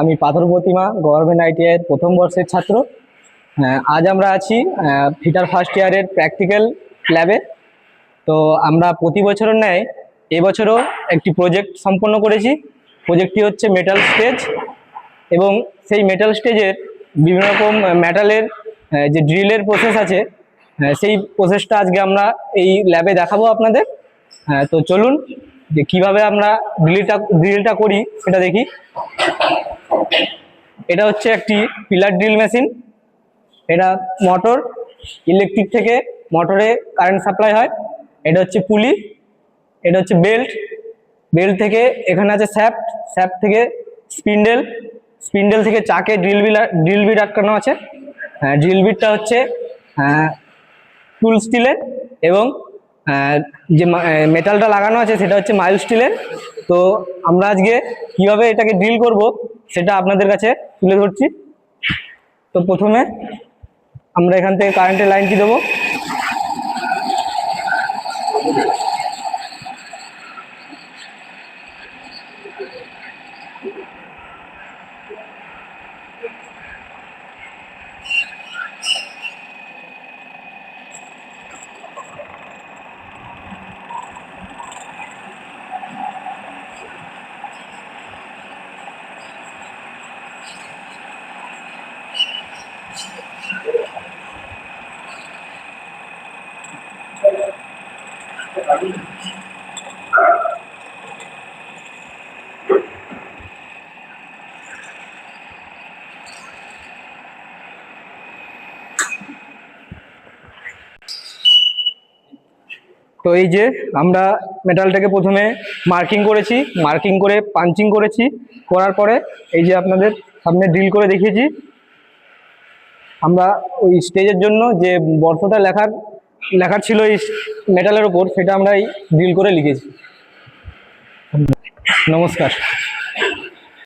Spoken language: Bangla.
আমি পাথর প্রতিমা গভর্নমেন্ট আইটিআই এর প্রথম বর্ষের ছাত্র। আজ আমরা আছি ফিটার ফার্স্ট ইয়ারের প্র্যাকটিক্যাল ল্যাবে। তো আমরা প্রতি বছরের ন্যায় এবছরও একটি প্রজেক্ট সম্পন্ন করেছি। প্রজেক্টটি হচ্ছে মেটাল স্টেজ, এবং সেই মেটাল স্টেজের বিভিন্ন রকম মেটালের যে ড্রিলের প্রসেস আছে, সেই প্রসেসটা আজকে আমরা এই ল্যাবে দেখাবো আপনাদের। তো চলুন যে কিভাবে আমরা ড্রিলটা করি সেটা দেখি। এটা হচ্ছে একটি পিলার ড্রিল মেশিন। এটা মোটর, ইলেকট্রিক থেকে মোটরে কারেন্ট সাপ্লাই হয়। এটা হচ্ছে পুলি, এটা হচ্ছে বেল্ট, বেল্ট থেকে এখানে আছে শ্যাফট, শ্যাফট থেকে স্পিন্ডেল, স্পিন্ডেল থেকে চাকে ড্রিল বিট আটকানো আছে। ড্রিল বিটটা হচ্ছে টুল স্টিলের, এবং যে মেটালটা লাগানো আছে সেটা হচ্ছে মাইল স্টিলের। তো আমরা আজকে কিভাবে এটাকে ড্রিল করব সেটা আপনাদের কাছে তুলে ধরছি। তো প্রথমে আমরা এখান থেকে কারেন্টের লাইনটি দেবো। তো এই যে আমরা মেটালটাকে প্রথমে মার্কিং করেছি, মার্কিং করে পাঞ্চিং করেছি, করার পরে এই যে আপনাদের সামনে ড্রিল করে দেখিয়েছি। আমরা ওই স্টেজের জন্য যে বর্ষটা লেখার ছিল এই মেটালের ওপর, সেটা আমরা এই ড্রিল করে লিখেছি। নমস্কার।